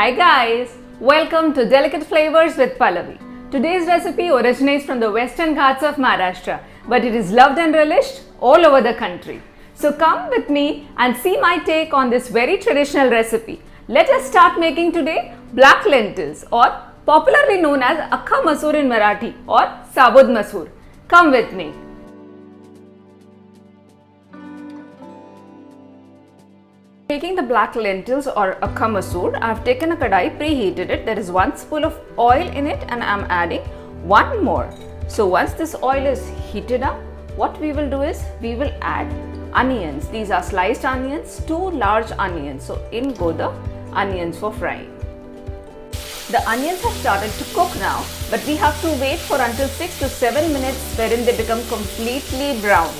Hi guys, welcome to Delicate Flavors with Pallavi. Today's recipe originates from the western Ghats of Maharashtra, but it is loved and relished all over the country. So come with me and see my take on this very traditional recipe. Let us start making today black lentils, or popularly known as akka masoor in Marathi or sabut masoor. Come with me. Making the black lentils or akka masoor, I have taken a kadai, preheated it. There is 1 spoon of oil in it and I am adding 1 more. So once this oil is heated up, what we will do is we will add onions. These are sliced onions, 2 large onions. So in go the onions for frying. The onions have started to cook now, but we have to wait for until 6 to 7 minutes wherein they become completely brown.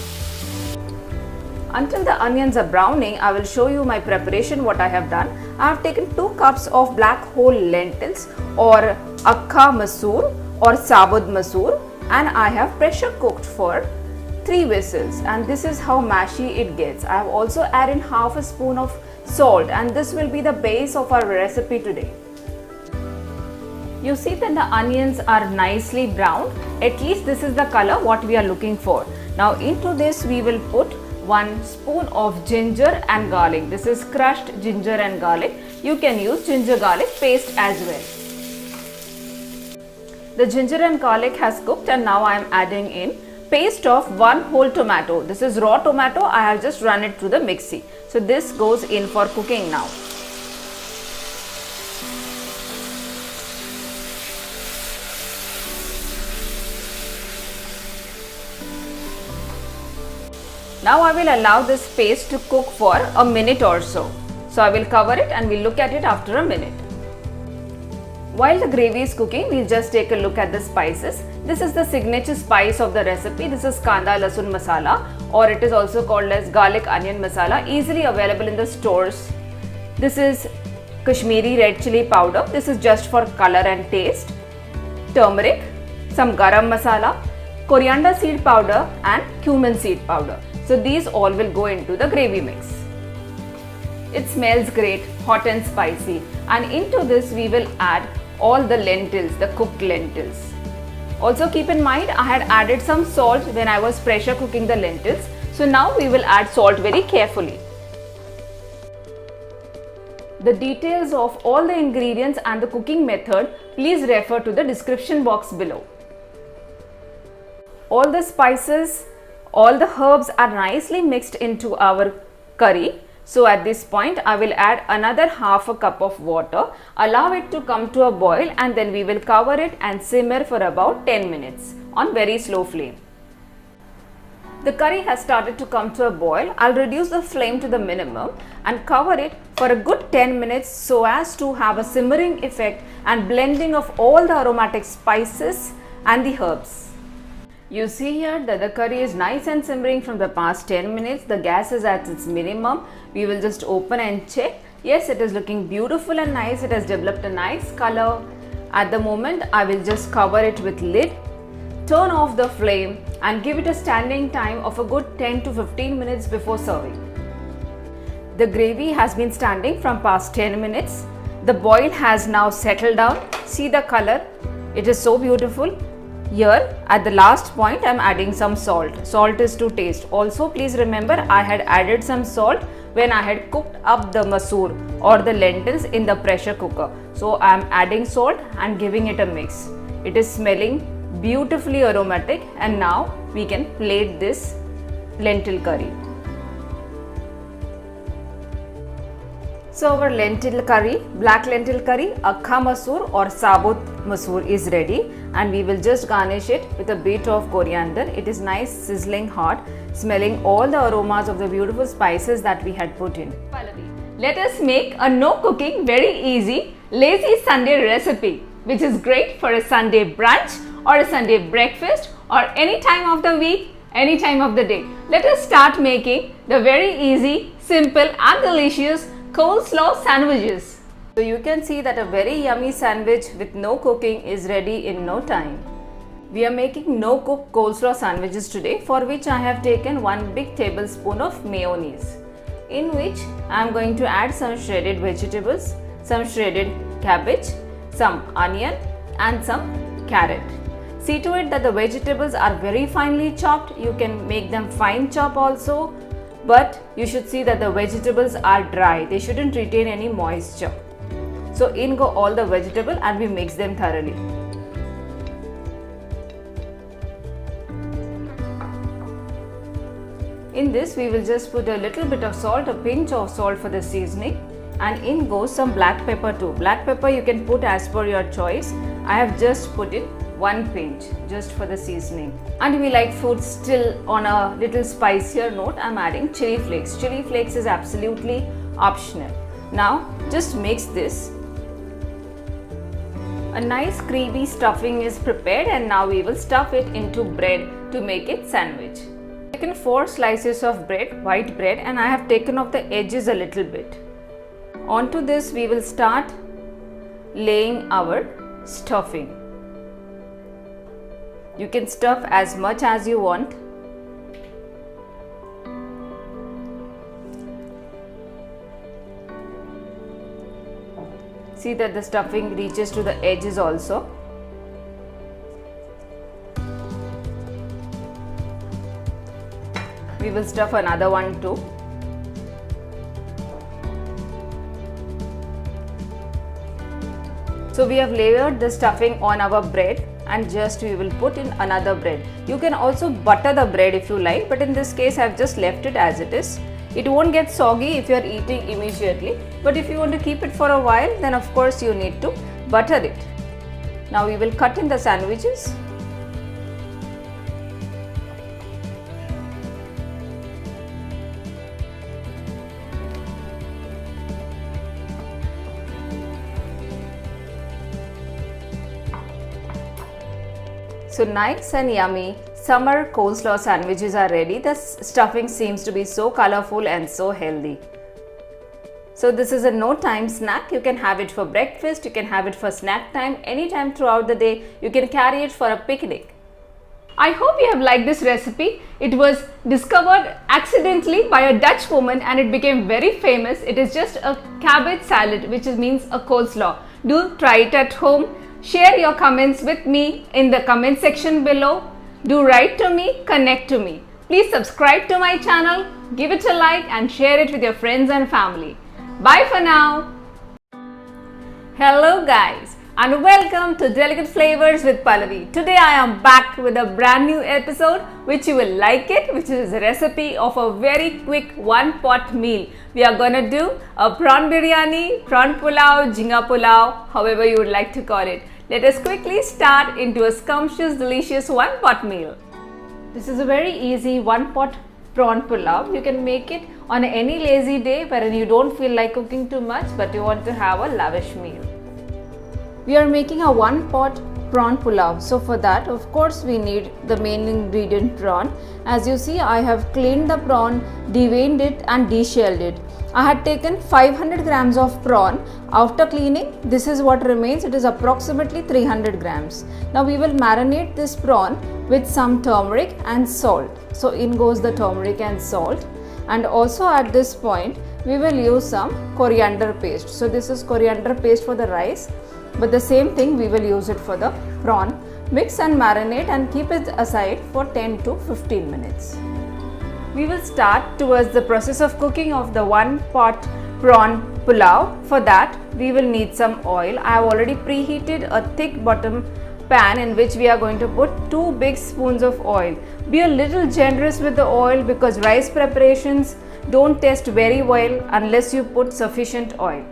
Until the onions are browning, I will show you my preparation, what I have done. I have taken 2 cups of black whole lentils or akka masoor or sabut masoor, and I have pressure cooked for 3 whistles, and this is how mashy it gets. I have also added half a spoon of salt, and this will be the base of our recipe today. You see that the onions are nicely browned. At least this is the color what we are looking for. Now into this we will put 1 spoon of ginger and garlic. This is crushed ginger and garlic. You can use ginger garlic paste as well. The ginger and garlic has cooked, and now I am adding in paste of 1 whole tomato. This is raw tomato. I have just run it through the mixie. So this goes in for cooking now. Now I will allow this paste to cook for a minute or so. So I will cover it and we'll look at it after a minute. While the gravy is cooking, we'll just take a look at the spices. This is the signature spice of the recipe. This is kanda lasun masala, or it is also called as garlic onion masala, easily available in the stores. This is Kashmiri red chili powder. This is just for color and taste. Turmeric, some garam masala, coriander seed powder and cumin seed powder. So these all will go into the gravy mix. It smells great, hot and spicy, and into this we will add all the lentils, the cooked lentils. Also keep in mind, I had added some salt when I was pressure cooking the lentils. So now we will add salt very carefully. The details of all the ingredients and the cooking method, please refer to the description box below. All the spices, all the herbs are nicely mixed into our curry. So at this point I will add another half a cup of water, allow it to come to a boil, and then we will cover it and simmer for about 10 minutes on very slow flame. The curry has started to come to a boil. I'll reduce the flame to the minimum and cover it for a good 10 minutes so as to have a simmering effect and blending of all the aromatic spices and the herbs. You see here that the curry is nice and simmering from the past 10 minutes. The gas is at its minimum. We will just open and check. Yes, it is looking beautiful and nice. It has developed a nice color. At the moment, I will just cover it with lid, turn off the flame and give it a standing time of a good 10 to 15 minutes before serving. The gravy has been standing from past 10 minutes. The boil has now settled down. See the color. It is so beautiful. Here at the last point I am adding some salt. Salt is to taste. Also please remember, I had added some salt when I had cooked up the masoor or the lentils in the pressure cooker. So I am adding salt and giving it a mix. It is smelling beautifully aromatic, and now we can plate this lentil curry. So our lentil curry, black lentil curry, akka masoor or sabut masoor is ready, and we will just garnish it with a bit of coriander. It is nice, sizzling hot, smelling all the aromas of the beautiful spices that we had put in. Let us make a no cooking, very easy, lazy Sunday recipe, which is great for a Sunday brunch or a Sunday breakfast or any time of the week, any time of the day. Let us start making the very easy, simple and delicious Coleslaw Sandwiches. So you can see that a very yummy sandwich with no cooking is ready in no time. We are making no cook coleslaw sandwiches today, for which I have taken 1 big tablespoon of mayonnaise, in which I am going to add some shredded vegetables, some shredded cabbage, some onion and some carrot. See to it that the vegetables are very finely chopped. You can make them fine chop also, but you should see that the vegetables are dry. They shouldn't retain any moisture. So in go all the vegetable and we mix them thoroughly. In this we will just put a little bit of salt, a pinch of salt for the seasoning, and in goes some black pepper too. Black pepper you can put as per your choice. I have just put in 1 pinch just for the seasoning. And we like food still on a little spicier note. I am adding chili flakes. Chili flakes is absolutely optional. Now just mix this. A nice creamy stuffing is prepared, and now we will stuff it into bread to make it sandwich. I have taken 4 slices of bread, white bread, and I have taken off the edges a little bit. Onto this we will start laying our stuffing. You can stuff as much as you want. See that the stuffing reaches to the edges also. We will stuff another one too. So we have layered the stuffing on our bread, and just we will put in another bread. You can also butter the bread if you like, but in this case I have just left it as it is. It won't get soggy if you are eating immediately, but if you want to keep it for a while, then of course you need to butter it. Now we will cut in the sandwiches. So nice and yummy summer coleslaw sandwiches are ready. The stuffing seems to be so colorful and so healthy. So this is a no time snack. You can have it for breakfast, you can have it for snack time, anytime throughout the day. You can carry it for a picnic. I hope you have liked this recipe. It was discovered accidentally by a Dutch woman and it became very famous. It is just a cabbage salad, which means a coleslaw. Do try it at home. Share your comments with me in the comment section below. Do write to me, connect to me. Please subscribe to my channel, give it a like and share it with your friends and family. Bye for now. Hello guys and welcome to Delicate Flavors with Pallavi. Today I am back with a brand new episode which you will like it, which is a recipe of a very quick one-pot meal. We are gonna do a prawn biryani, prawn pulao, jhinga pulao, however you would like to call it. Let us quickly start into a scrumptious, delicious one-pot meal. This is a very easy one-pot prawn pulao. You can make it on any lazy day wherein you don't feel like cooking too much but you want to have a lavish meal. We are making a one-pot prawn pulao. So for that, of course, we need the main ingredient prawn. As you see, I have cleaned the prawn, deveined it and deshelled it. I had taken 500 grams of prawn. After cleaning, this is what remains. It is approximately 300 grams. Now we will marinate this prawn with some turmeric and salt. So in goes the turmeric and salt. And also at this point, we will use some coriander paste. So this is coriander paste for the rice, but the same thing we will use it for the prawn. Mix and marinate and keep it aside for 10 to 15 minutes. We will start towards the process of cooking of the one pot prawn pulao. For that, we will need some oil. I have already preheated a thick bottom pan in which we are going to put 2 big spoons of oil. Be a little generous with the oil because rice preparations don't taste very well unless you put sufficient oil.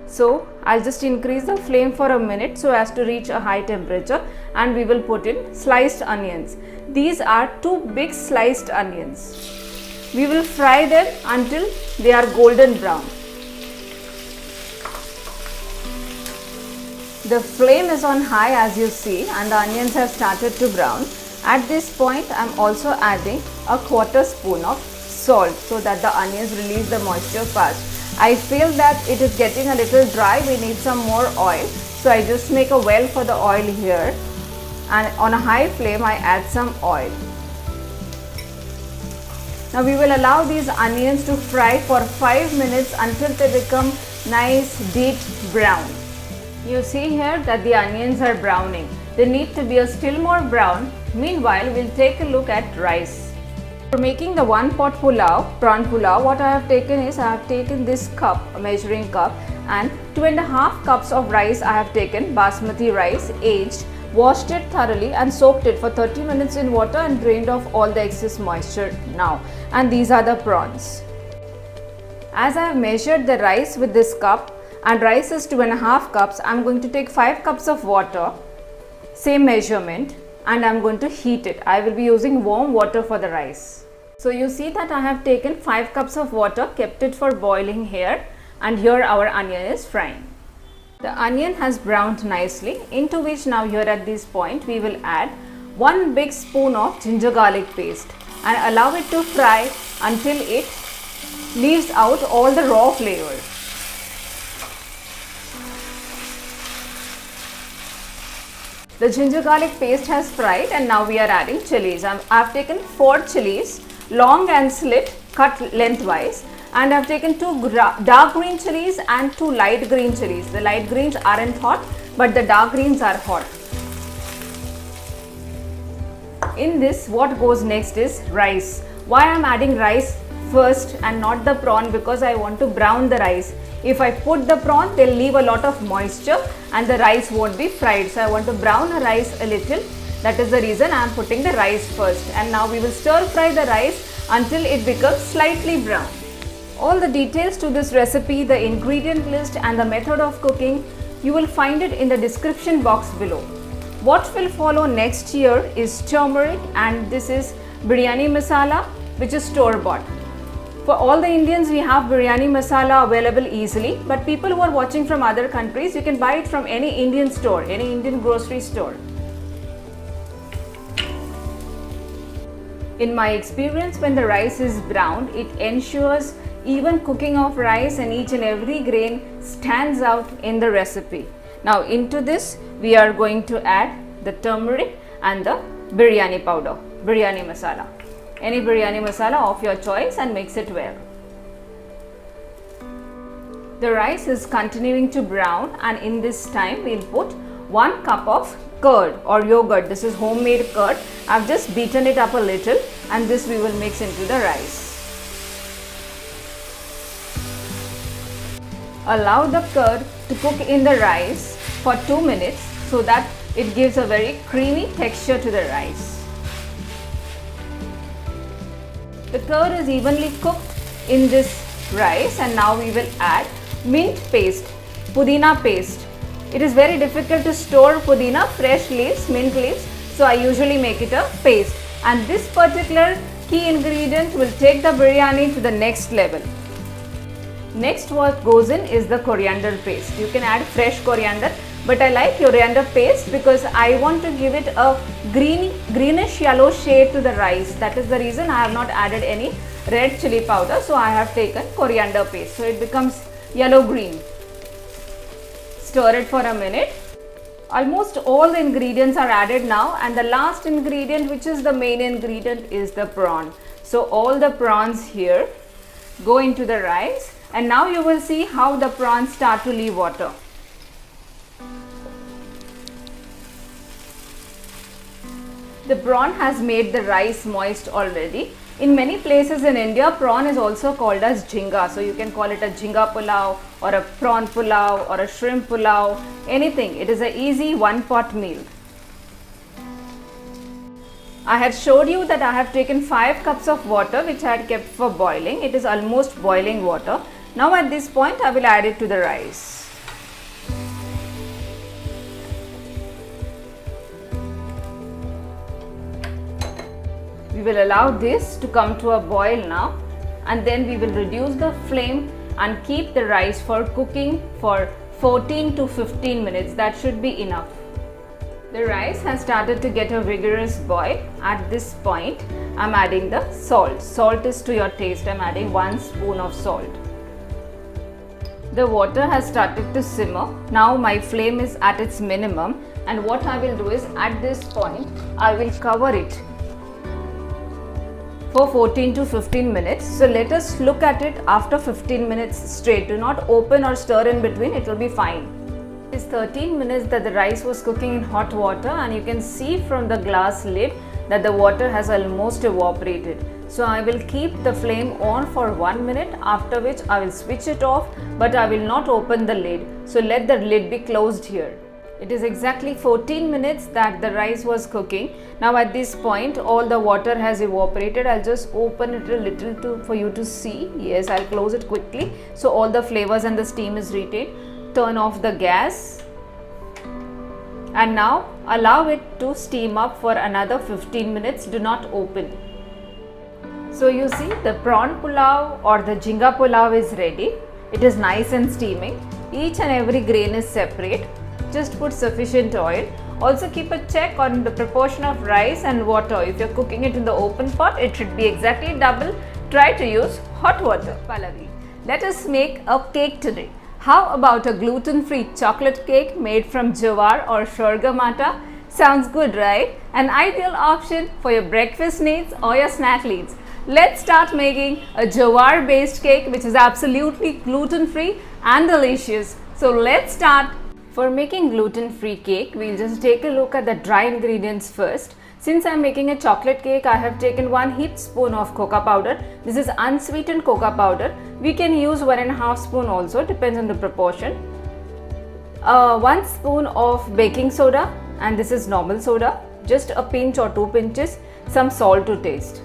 So I'll just increase the flame for a minute so as to reach a high temperature, and we will put in sliced onions. These are 2 big sliced onions. We will fry them until they are golden brown. The flame is on high as you see, and the onions have started to brown. At this point, I am also adding a quarter spoon of salt so that the onions release the moisture fast. I feel that it is getting a little dry. We need some more oil. So I just make a well for the oil here, and on a high flame I add some oil. Now we will allow these onions to fry for 5 minutes until they become nice deep brown. You see here that the onions are browning. They need to be a still more brown. Meanwhile, we'll take a look at rice. For making the one pot pulao, prawn pulao, what I have taken is I have taken this cup, a measuring cup, and 2.5 cups of rice I have taken, basmati rice, aged, washed it thoroughly and soaked it for 30 minutes in water and drained off all the excess moisture now. And these are the prawns. As I have measured the rice with this cup and rice is 2.5 cups, I am going to take 5 cups of water, same measurement, and I am going to heat it. I will be using warm water for the rice. So you see that I have taken 5 cups of water, kept it for boiling here, and here our onion is frying. The onion has browned nicely, into which now here at this point we will add 1 big spoon of ginger garlic paste and allow it to fry until it leaves out all the raw flavor. The ginger garlic paste has fried and now we are adding chilies. I have taken 4 chilies, long and slit, cut lengthwise, and I have taken 2 dark green chilies and 2 light green chilies. The light greens aren't hot, but the dark greens are hot. In this, what goes next is rice. Why I am adding rice first and not the prawn? Because I want to brown the rice. If I put the prawn, they'll leave a lot of moisture and the rice won't be fried. So I want to brown the rice a little. That is the reason I am putting the rice first. And now we will stir fry the rice until it becomes slightly brown. All the details to this recipe, the ingredient list and the method of cooking, you will find it in the description box below. What will follow next here is turmeric, and this is biryani masala, which is store bought. For all the Indians, we have biryani masala available easily, but people who are watching from other countries, you can buy it from any Indian store, any Indian grocery store. In my experience, when the rice is browned, it ensures even cooking of rice and each and every grain stands out in the recipe. Now into this, we are going to add the turmeric and the biryani powder, biryani masala. Any biryani masala of your choice and mix it well. The rice is continuing to brown, and in this time we'll put 1 cup of curd or yogurt. This is homemade curd. I've just beaten it up a little, and this we will mix into the rice. Allow the curd to cook in the rice for 2 minutes so that it gives a very creamy texture to the rice. The curd is evenly cooked in this rice, and now we will add mint paste, pudina paste. It is very difficult to store pudina, fresh leaves, mint leaves, so I usually make it a paste. And this particular key ingredient will take the biryani to the next level. Next what goes in is the coriander paste. You can add fresh coriander, but I like coriander paste because I want to give it a greenish yellow shade to the rice. That is the reason I have not added any red chili powder. So I have taken coriander paste. So it becomes yellow green. Stir it for a minute. Almost all the ingredients are added now, and the last ingredient, which is the main ingredient, is the prawn. So all the prawns here go into the rice, and now you will see how the prawns start to leave water. The prawn has made the rice moist already. In many places in India, prawn is also called as jhinga. So you can call it a jhinga pulao or a prawn pulao or a shrimp pulao, anything. It is an easy one-pot meal. I had showed you that I have taken 5 cups of water which I had kept for boiling. It is almost boiling water. Now at this point I will add it to the rice. We will allow this to come to a boil now, and then we will reduce the flame and keep the rice for cooking for 14 to 15 minutes. That should be enough. The rice has started to get a vigorous boil. At this point, I am adding the salt. Salt is to your taste. I am adding 1 spoon of salt. The water has started to simmer. Now my flame is at its minimum, and what I will do is at this point, I will cover it for 14 to 15 minutes. So let us look at it after 15 minutes straight. Do not open or stir in between, it will be fine. It's 13 minutes that the rice was cooking in hot water, and you can see from the glass lid that the water has almost evaporated. So I will keep the flame on for 1 minute, after which I will switch it off, but I will not open the lid. So let the lid be closed here. It is exactly 14 minutes that the rice was cooking. Now at this point all the water has evaporated. I'll just open it a little for you to see. Yes, I'll close it quickly so all the flavors and the steam is retained. Turn off the gas and now allow it to steam up for another 15 minutes. Do not open. So you see, the prawn pulao or the jhinga pulao is ready. It is nice and steaming. Each and every grain is separate. Just put sufficient oil. Also keep a check on the proportion of rice and water. If you're cooking it in the open pot, it should be exactly double. Try to use hot water. Pallavi, let us make a cake today. How about a gluten-free chocolate cake made from jawar or sorghum atta? Sounds good, right? An ideal option for your breakfast needs or your snack needs. Let's start making a jawar based cake which is absolutely gluten-free and delicious. So let's start. For making gluten-free cake, we'll just take a look at the dry ingredients first. Since I'm making a chocolate cake, I have taken 1 heaped spoon of cocoa powder. This is unsweetened cocoa powder. We can use 1.5 spoon also, depends on the proportion. 1 spoon of baking soda, and this is normal soda. Just a pinch or 2 pinches. Some salt to taste.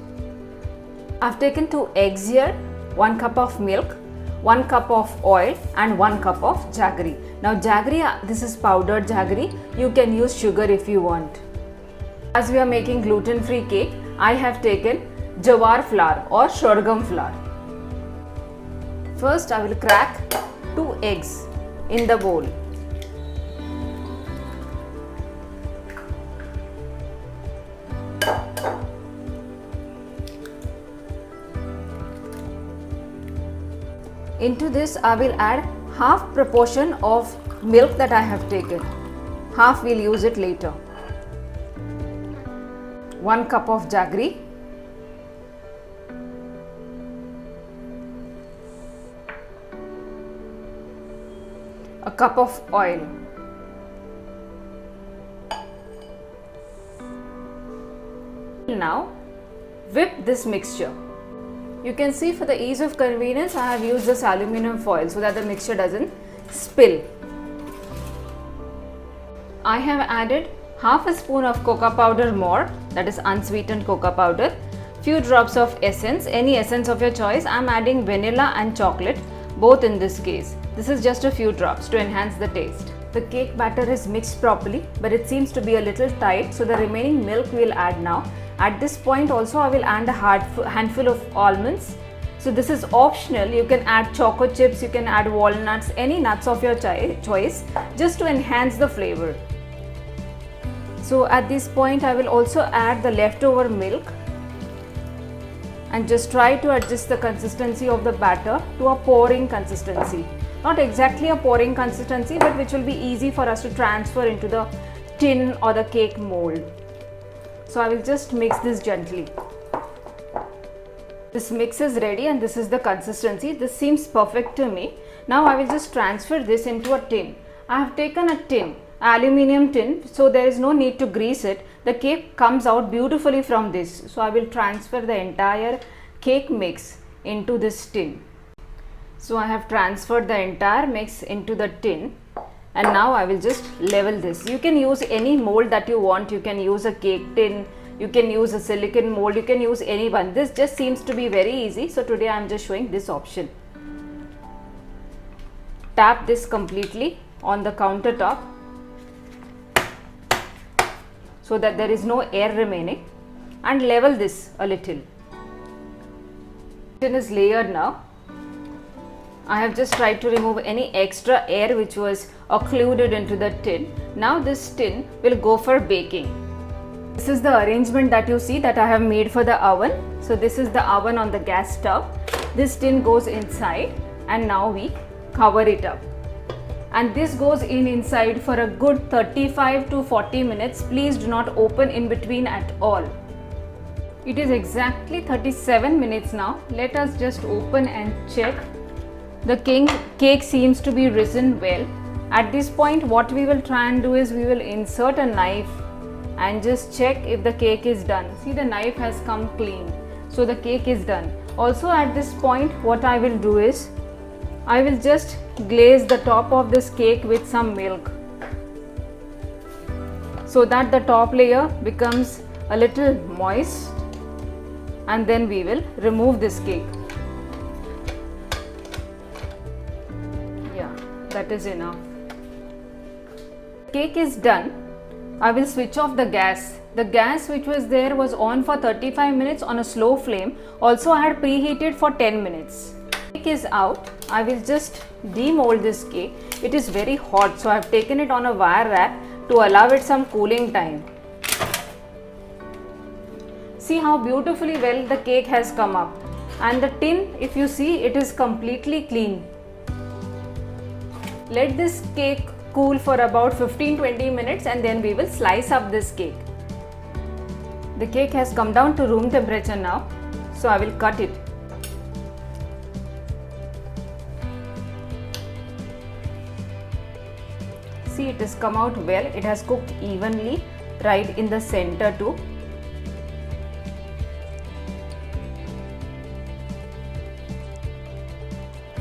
I've taken 2 eggs here, 1 cup of milk, 1 cup of oil and 1 cup of jaggery. Now jaggery, this is powdered jaggery. You can use sugar if you want. As we are making gluten-free cake, I have taken jawar flour or sorghum flour. First I will crack 2 eggs in the bowl. Into this I will add half proportion of milk that I have taken. Half we'll use it later. 1 cup of jaggery. A cup of oil. Now whip this mixture. You can see, for the ease of convenience, I have used this aluminum foil so that the mixture doesn't spill. I have added half a spoon of cocoa powder more, that is unsweetened cocoa powder, few drops of essence, any essence of your choice. I am adding vanilla and chocolate, both in this case. This is just a few drops to enhance the taste. The cake batter is mixed properly, but it seems to be a little tight, so the remaining milk we will add now. At this point also I will add a handful of almonds. So this is optional. You can add choco chips, you can add walnuts, any nuts of your choice, just to enhance the flavor. So at this point I will also add the leftover milk and just try to adjust the consistency of the batter to a pouring consistency. Not exactly a pouring consistency, but which will be easy for us to transfer into the tin or the cake mold. So I will just mix this gently. This mix is ready and this is the consistency. This seems perfect to me. Now I will just transfer this into a tin. I have taken a tin, aluminium tin, so there is no need to grease it. The cake comes out beautifully from this. So I will transfer the entire cake mix into this tin. So I have transferred the entire mix into the tin. And now I will just level this. You can use any mold that you want. You can use a cake tin, you can use a silicone mold, you can use any one. This just seems to be very easy. So today I am just showing this option. Tap this completely on the countertop so that there is no air remaining, and level this a little. Tin is layered now. I have just tried to remove any extra air which was occluded into the tin. Now this tin will go for baking. This is the arrangement that you see that I have made for the oven. So this is the oven on the gas stove. This tin goes inside and now we cover it up. And this goes inside for a good 35 to 40 minutes. Please do not open in between at all. It is exactly 37 minutes now. Let us just open and check. The cake seems to be risen well, At this point, what we will try and do is we will insert a knife and just check if the cake is done. See, the knife has come clean, so the cake is done. Also at this point, what I will do is I will just glaze the top of this cake with some milk so that the top layer becomes a little moist, and then we will remove this cake. Yeah, that is enough. Cake is done. I will switch off the gas. The gas which was there was on for 35 minutes on a slow flame. Also I had preheated for 10 minutes. Cake is out. I will just demold this cake. It is very hot, so I have taken it on a wire rack to allow it some cooling time. See how beautifully well the cake has come up, and the tin, if you see, it is completely clean. Let this cake cool for about 15-20 minutes and then we will slice up this cake. The cake has come down to room temperature now, so I will cut it. See, it has come out well. It has cooked evenly right in the center too.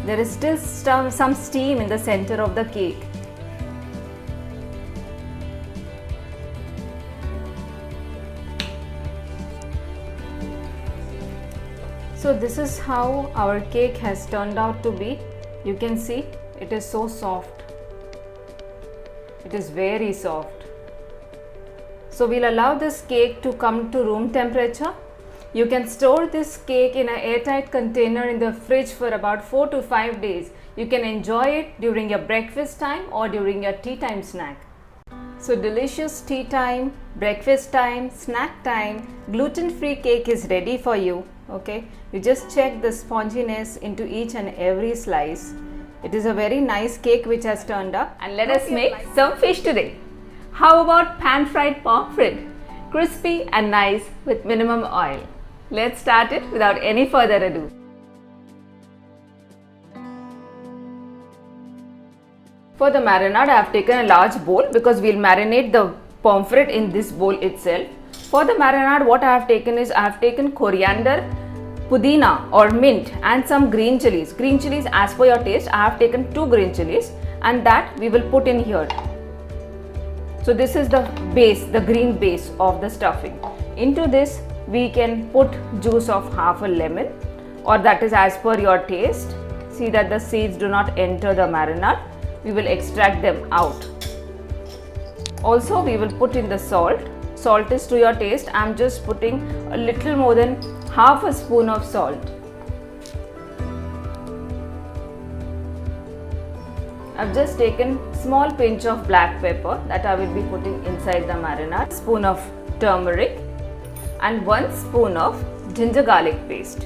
There is still some steam in the center of the cake. So this is how our cake has turned out to be. You can see it is so soft. It is very soft. So we'll allow this cake to come to room temperature. You can store this cake in an airtight container in the fridge for about 4 to 5 days. You can enjoy it during your breakfast time or during your tea time snack. So delicious tea time, breakfast time, snack time, gluten-free cake is ready for you. Okay, you just check the sponginess into each and every slice. It is a very nice cake which has turned up. And let us make some fish today. How about pan-fried pomfret? Crispy and nice with minimum oil. Let's start it without any further ado. For the marinade, I have taken a large bowl because we will marinate the pomfret in this bowl itself. For the marinade, what I have taken is I have taken coriander, pudina or mint and some green chilies. Green chilies as per your taste. I have taken 2 green chilies and that we will put in here. So this is the base, the green base of the stuffing. Into this we can put juice of half a lemon, or that is as per your taste. See that the seeds do not enter the marinade. We will extract them out. Also we will put in the salt. Salt is to your taste. I am just putting a little more than half a spoon of salt. I have just taken small pinch of black pepper that I will be putting inside the marinade. Spoon of turmeric and 1 spoon of ginger garlic paste.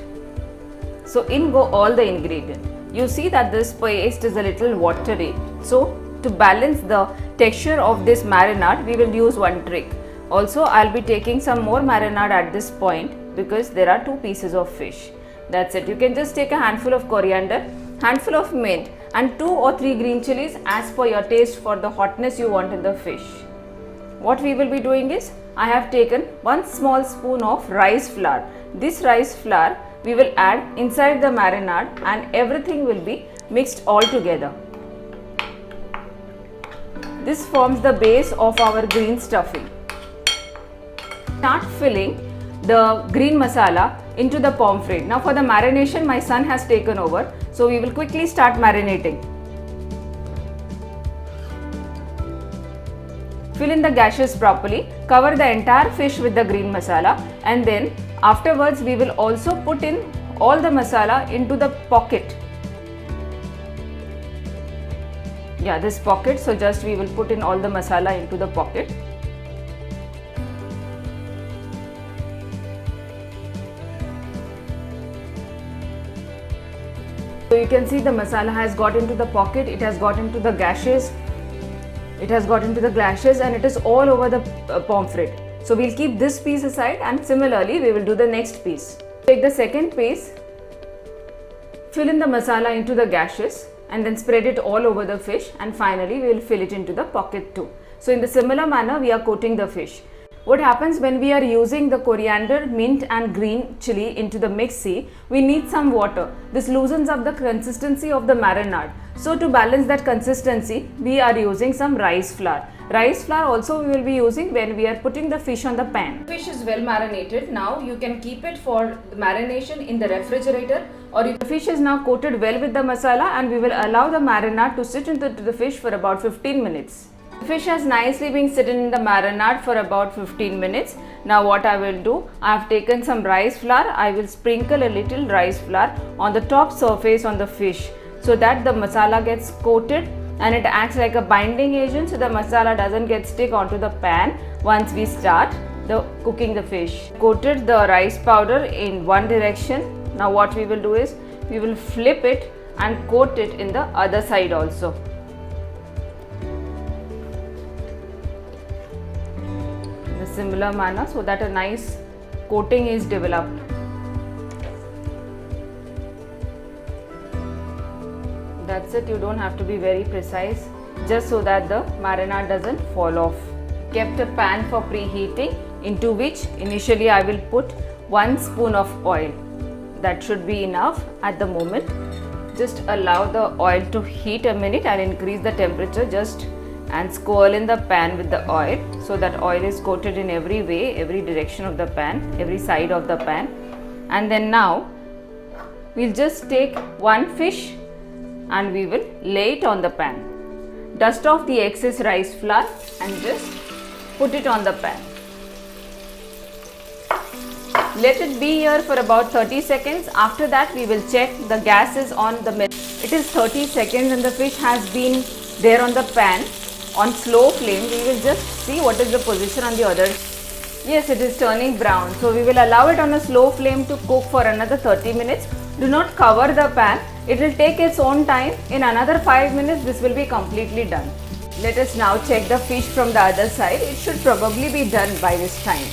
So in go all the ingredients. You see that this paste is a little watery. So to balance the texture of this marinade, we will use one trick. Also, I'll be taking some more marinade at this point because there are 2 pieces of fish. That's it. You can just take a handful of coriander, handful of mint and 2 or 3 green chilies as per your taste for the hotness you want in the fish. What we will be doing is, I have taken 1 small spoon of rice flour. This rice flour we will add inside the marinade and everything will be mixed all together. This forms the base of our green stuffing. Start filling the green masala into the pomfret. Now for the marination, my son has taken over, so we will quickly start marinating. Fill in the gashes properly, cover the entire fish with the green masala, and then afterwards we will also put in all the masala into the pocket. Yeah, this pocket, so just we will put in all the masala into the pocket. So you can see the masala has got into the pocket, it has got into the gashes, and it is all over the pomfret. So we'll keep this piece aside and similarly we will do the next piece. Take the second piece, Fill in the masala into the gashes and then spread it all over the fish, and finally we will fill it into the pocket too. So in the similar manner we are coating the fish. What happens when we are using the coriander, mint and green chili into the mixie, we need some water. This loosens up the consistency of the marinade. So to balance that consistency, we are using some rice flour. Rice flour also we will be using when we are putting the fish on the pan. Fish is well marinated. Now you can keep it for the marination in the refrigerator, or if the fish is now coated well with the masala, and we will allow the marinade to sit into the fish for about 15 minutes. The fish has nicely been sitting in the marinade for about 15 minutes. Now what I will do, I have taken some rice flour. I will sprinkle a little rice flour on the top surface on the fish, so that the masala gets coated and it acts like a binding agent, so the masala doesn't get stick onto the pan once we start cooking the fish. Coated the rice powder in one direction. Now what we will do is, we will flip it and coat it in the other side also. In a similar manner, so that a nice coating is developed. That's it, you don't have to be very precise, just so that the marinade doesn't fall off. Kept a pan for preheating, into which initially I will put 1 spoon of oil. That should be enough at the moment. Just allow the oil to heat a minute and increase the temperature and swirl in the pan with the oil, so that oil is coated in every way, every direction of the pan, every side of the pan. And then now we'll just take one fish and we will lay it on the pan. Dust off the excess rice flour and just put it on the pan. Let it be here for about 30 seconds. After that we will check the gas is on the mid. It is 30 seconds and the fish has been there on the pan on slow flame. We will just see what is the position on the other. Yes, it is turning brown. So we will allow it on a slow flame to cook for another 30 minutes. Do not cover the pan. It will take its own time. In another 5 minutes this will be completely done. Let us now check the fish from the other side. It should probably be done by this time.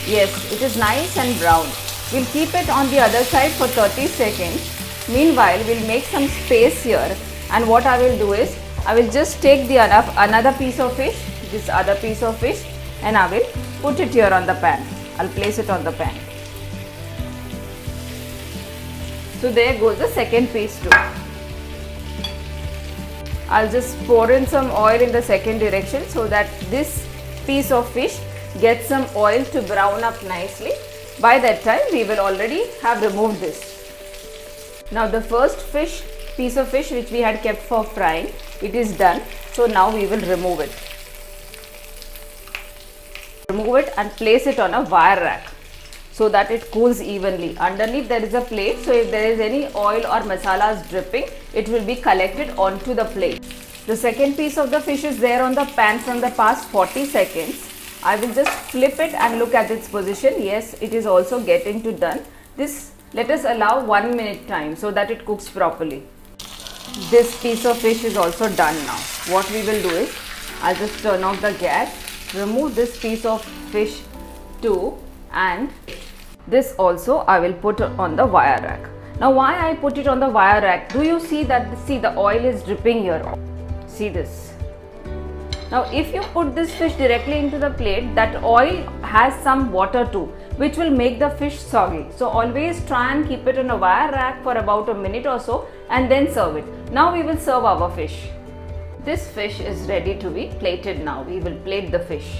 Yes, it is nice and brown. We'll keep it on the other side for 30 seconds. Meanwhile, we'll make some space here, and what I will do is, I will just take another piece of fish, this other piece of fish, and I will put it here on the pan. I'll place it on the pan. So there goes the second piece too. I'll just pour in some oil in the second direction, so that this piece of fish gets some oil to brown up nicely. By that time we will already have removed this. Now the first piece of fish which we had kept for frying, it is done. So now we will remove it. Remove it and place it on a wire rack, so that it cools evenly. Underneath there is a plate, so if there is any oil or masalas dripping, it will be collected onto the plate. The second piece of the fish is there on the pan from the past 40 seconds. I will just flip it and look at its position. Yes, it is also getting to done. Let us allow 1 minute time so that it cooks properly. This piece of fish is also done now. What we will do is, I'll just turn off the gas, remove this piece of fish too, and this also I will put on the wire rack. Now why I put it on the wire rack? Do you see that the oil is dripping here? See this. Now if you put this fish directly into the plate, that oil has some water too, which will make the fish soggy. So always try and keep it on a wire rack for about a minute or so and then serve it. Now we will serve our fish. This fish is ready to be plated now. We will plate the fish.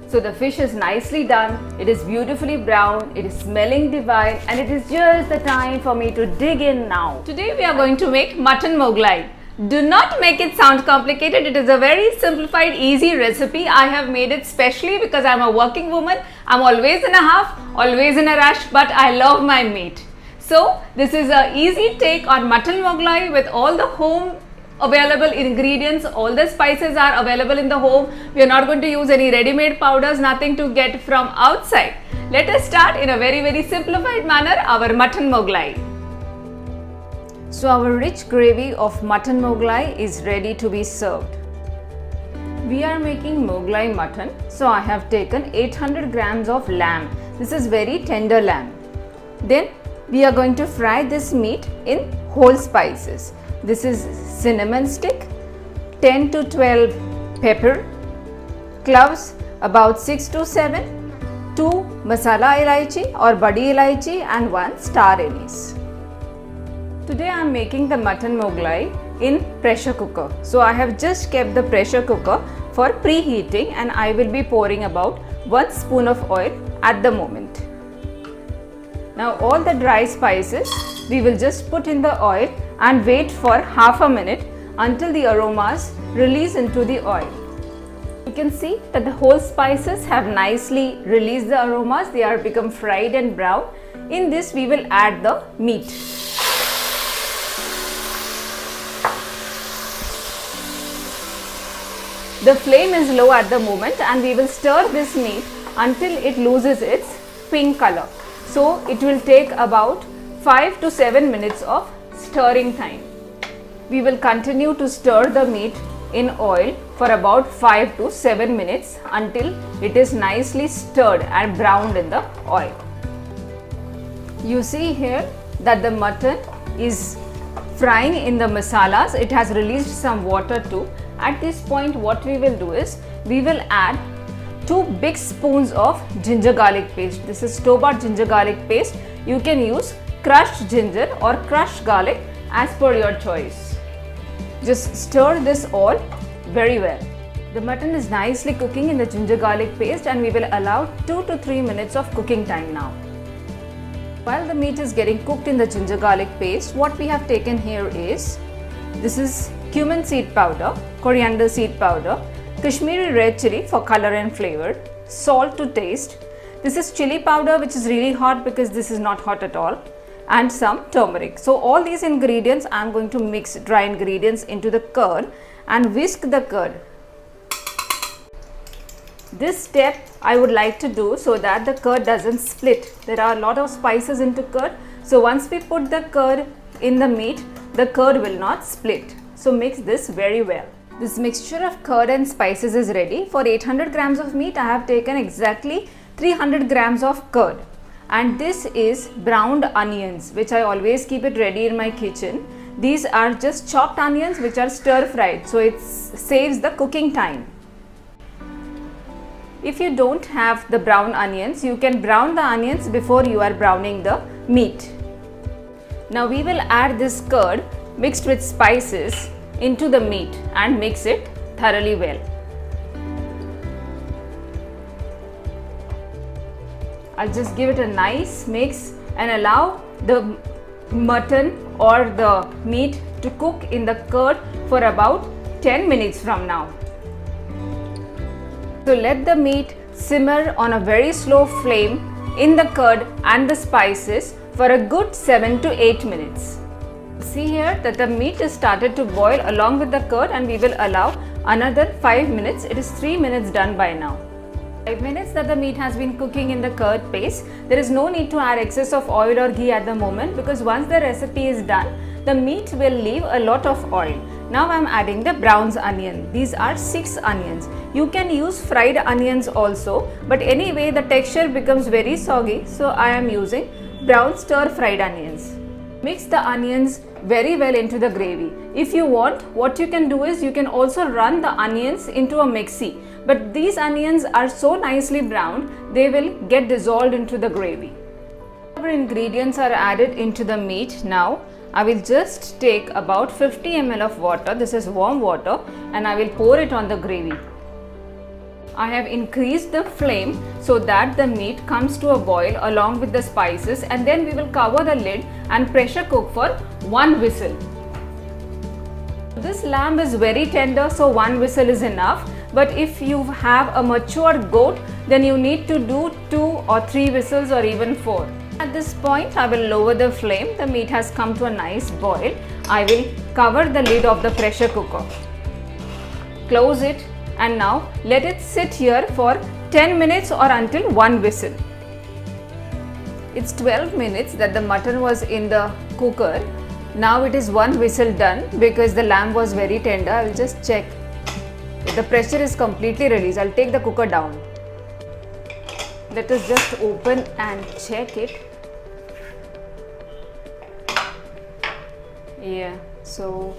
So the fish is nicely done, it is beautifully brown, it is smelling divine, and it is just the time for me to dig in now. Today we are going to make Mutton Mughlai. Do not make it sound complicated. It is a very simplified, easy recipe. I have made it specially because I am a working woman. I am always in a huff, always in a rush, but I love my meat. So this is an easy take on Mutton Mughlai with all the home available ingredients. All the spices are available in the home. We are not going to use any ready-made powders, nothing to get from outside. Let us start in a very simplified manner our Mutton Mughlai. So our rich gravy of Mutton Mughlai is ready to be served. We are making Mughlai mutton, so I have taken 800 grams of lamb. This is very tender lamb. Then we are going to fry this meat in whole spices. This is cinnamon stick, 10 to 12 pepper, cloves about 6 to 7, 2 masala ilaichi or badi ilaichi and 1 star anise. Today I am making the mutton Mughlai in pressure cooker. So I have just kept the pressure cooker for preheating and I will be pouring about 1 spoon of oil at the moment. Now all the dry spices we will just put in the oil and wait for half a minute until the aromas release into the oil. You can see that the whole spices have nicely released the aromas. They are become fried and brown. In this we will add the meat. The flame is low at the moment and we will stir this meat until it loses its pink color. So it will take about 5 to 7 minutes of stirring time. We will continue to stir the meat in oil for about 5 to 7 minutes until it is nicely stirred and browned in the oil. You see here that the mutton is frying in the masalas. It has released some water too. At this point what we will do is we will add 2 big spoons of ginger garlic paste. This is store-bought ginger garlic paste. You can use crushed ginger or crushed garlic as per your choice. Just stir this all very well. The mutton is nicely cooking in the ginger garlic paste and we will allow 2 to 3 minutes of cooking time now. While the meat is getting cooked in the ginger garlic paste, what we have taken here is, this is cumin seed powder, coriander seed powder, Kashmiri red chili for color and flavor, salt to taste. This is chili powder which is really hot because this is not hot at all, and some turmeric. So all these ingredients I am going to mix dry ingredients into the curd and whisk the curd. This step I would like to do so that the curd doesn't split. There are a lot of spices into curd. So once we put the curd in the meat, the curd will not split. So mix this very well. This mixture of curd and spices is ready. For 800 grams of meat, I have taken exactly 300 grams of curd. And this is browned onions, which I always keep it ready in my kitchen. These are just chopped onions which are stir fried. So it saves the cooking time. If you don't have the brown onions, you can brown the onions before you are browning the meat. Now we will add this curd mixed with spices into the meat and mix it thoroughly well. I'll just give it a nice mix and allow the mutton or the meat to cook in the curd for about 10 minutes from now. So let the meat simmer on a very slow flame in the curd and the spices for a good 7 to 8 minutes. See here that the meat is started to boil along with the curd and we will allow another 5 minutes. It is 3 minutes done by now. 5 minutes that the meat has been cooking in the curd paste. There is no need to add excess of oil or ghee at the moment because once the recipe is done, the meat will leave a lot of oil. Now I am adding the browns onion. These are 6 onions. You can use fried onions also, but anyway the texture becomes very soggy, so I am using brown stir fried onions. Mix the onions very well into the gravy. If you want, what you can do is you can also run the onions into a mixie, but these onions are so nicely browned, they will get dissolved into the gravy. Our ingredients are added into the meat now. I will just take about 50 ml of water. This is warm water and I will pour it on the gravy. I have increased the flame so that the meat comes to a boil along with the spices, and then we will cover the lid and pressure cook for 1 whistle. This lamb is very tender, so 1 whistle is enough. But if you have a mature goat, then you need to do 2 or 3 whistles or even 4. At this point, I will lower the flame. The meat has come to a nice boil. I will cover the lid of the pressure cooker. Close it and now let it sit here for 10 minutes or until 1 whistle. It's 12 minutes that the mutton was in the cooker. Now it is 1 whistle done because the lamb was very tender. I will just check. The pressure is completely released. I'll take the cooker down. Let us just open and check it. Yeah, so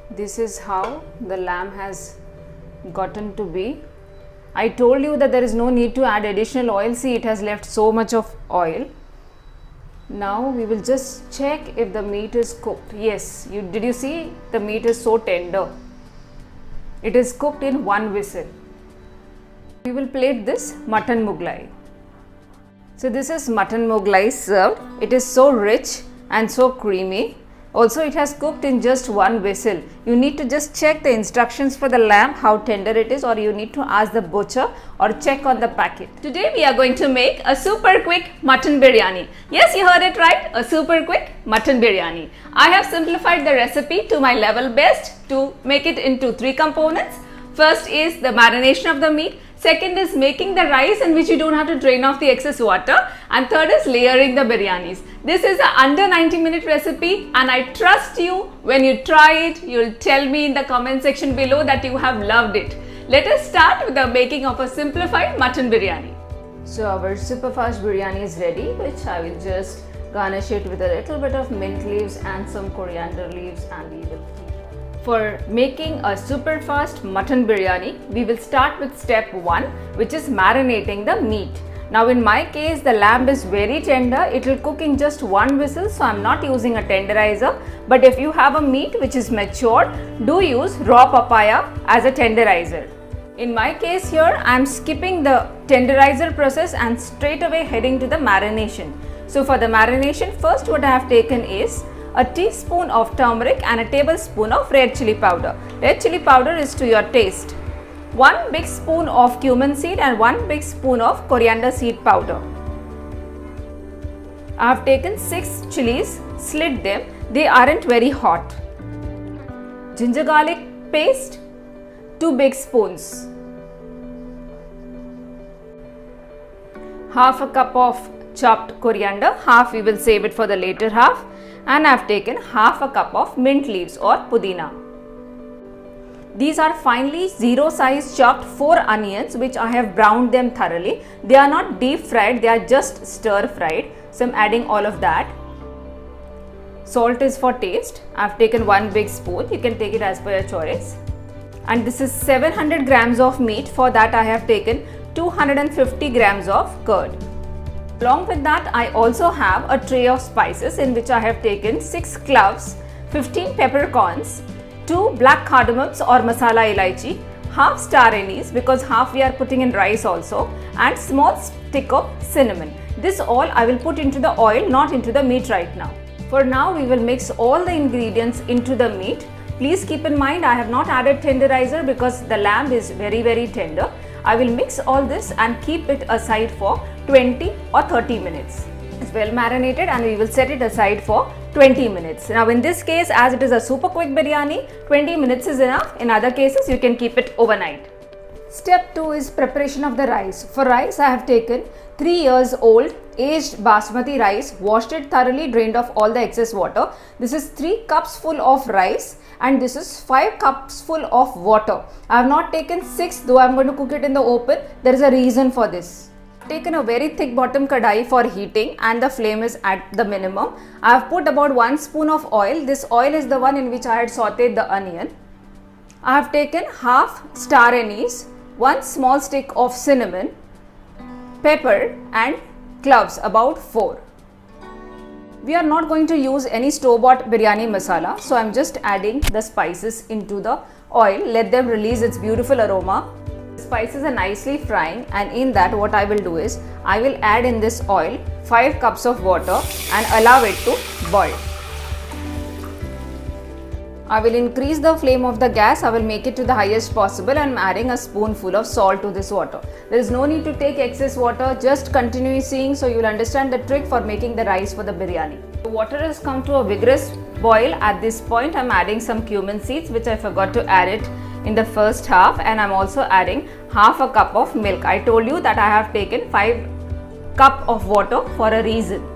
this is how the lamb has gotten to be. I told you that there is no need to add additional oil. See, it has left so much of oil. Now we will just check if the meat is cooked. Yes, did you see the meat is so tender? It is cooked in one whistle. We will plate this Mutton Mughlai. So this is Mutton Mughlai served. It is so rich and so creamy. Also, it has cooked in just one whistle. You need to just check the instructions for the lamb, how tender it is, or you need to ask the butcher or check on the packet. Today we are going to make a super quick mutton biryani. Yes, you heard it right, a super quick mutton biryani. I have simplified the recipe to my level best to make it into 3 components. First is the marination of the meat. Second is making the rice in which you don't have to drain off the excess water. And third is layering the biryanis. This is an under 90-minute recipe and I trust you when you try it, you'll tell me in the comment section below that you have loved it. Let us start with the making of a simplified mutton biryani. So our super fast biryani is ready, which I will just garnish it with a little bit of mint leaves and some coriander leaves, and we will. For making a super fast mutton biryani, we will start with step 1, which is marinating the meat. Now in my case, the lamb is very tender. It will cook in just one whistle, so I am not using a tenderizer. But if you have a meat which is matured, do use raw papaya as a tenderizer. In my case here, I am skipping the tenderizer process and straight away heading to the marination. So for the marination, first what I have taken is a teaspoon of turmeric and a tablespoon of red chili powder. Red chili powder is to your taste. 1 big spoon of cumin seed and 1 big spoon of coriander seed powder. I have taken 6 chilies, slit them, they aren't very hot. Ginger garlic paste, 2 big spoons. Half a cup of chopped coriander, half we will save it for the later half. And I have taken half a cup of mint leaves or pudina. These are finely 0 size chopped 4 onions which I have browned them thoroughly. They are not deep fried, they are just stir fried. So I am adding all of that. Salt is for taste. I have taken 1 big spoon. You can take it as per your choice. And this is 700 grams of meat. For that I have taken 250 grams of curd. Along with that, I also have a tray of spices in which I have taken 6 cloves, 15 peppercorns, 2 black cardamoms or masala ilaichi, half star anise because half we are putting in rice also, and small stick of cinnamon. This all I will put into the oil, not into the meat right now. For now, we will mix all the ingredients into the meat. Please keep in mind I have not added tenderizer because the lamb is very tender. I will mix all this and keep it aside for 20 or 30 minutes. It's well marinated and we will set it aside for 20 minutes. Now in this case, as it is a super quick biryani, 20 minutes is enough. In other cases, you can keep it overnight. Step 2 is preparation of the rice. For rice, I have taken 3 years old aged basmati rice, washed it thoroughly, drained off all the excess water. This is 3 cups full of rice and this is 5 cups full of water. I have not taken 6, though I am going to cook it in the open. There is a reason for this. I have taken a very thick bottom kadai for heating and the flame is at the minimum. I have put about 1 spoon of oil. This oil is the one in which I had sauteed the onion. I have taken half star anise, 1 small stick of cinnamon, pepper and cloves, about 4. We are not going to use any store-bought biryani masala, so I am just adding the spices into the oil. Let them release its beautiful aroma. The spices are nicely frying, and in that what I will do is, I will add in this oil 5 cups of water and allow it to boil. I will increase the flame of the gas. I will make it to the highest possible and I am adding a spoonful of salt to this water. There is no need to take excess water, just continue seeing so you will understand the trick for making the rice for the biryani. The water has come to a vigorous boil. At this point I am adding some cumin seeds which I forgot to add it in the first half, and I am also adding half a cup of milk. I told you that I have taken 5 cups of water for a reason.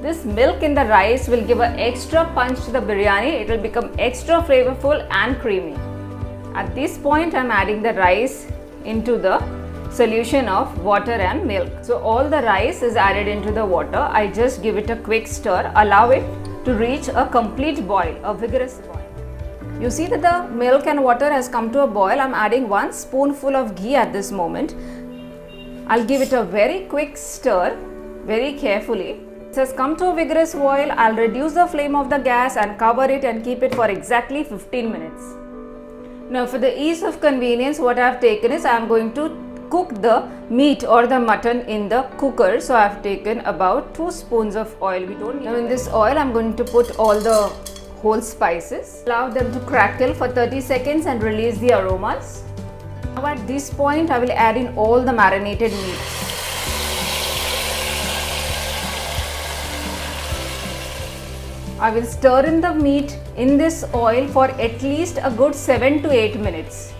This milk in the rice will give an extra punch to the biryani. It will become extra flavorful and creamy. At this point I am adding the rice into the solution of water and milk. So all the rice is added into the water. I just give it a quick stir, allow it to reach a complete boil, a vigorous boil. You see that the milk and water has come to a boil. I am adding 1 spoonful of ghee at this moment. I'll give it a very quick stir, very carefully. It has come to a vigorous boil. I'll reduce the flame of the gas and cover it and keep it for exactly 15 minutes. Now for the ease of convenience, what I have taken is I am going to cook the meat or the mutton in the cooker. So I have taken about 2 spoons of oil. Now in this oil I am going to put all the whole spices. Allow them to crackle for 30 seconds and release the aromas. Now at this point I will add in all the marinated meat. I will stir in the meat in this oil for at least a good 7 to 8 minutes.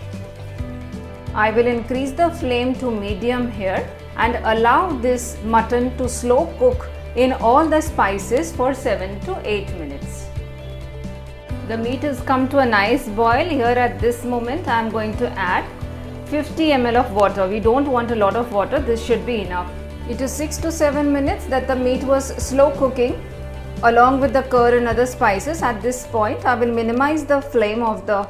I will increase the flame to medium here and allow this mutton to slow cook in all the spices for 7 to 8 minutes. The meat has come to a nice boil. Here at this moment I am going to add 50 ml of water. We don't want a lot of water, this should be enough. It is 6 to 7 minutes that the meat was slow cooking along with the curd and other spices. At this point I will minimize the flame of the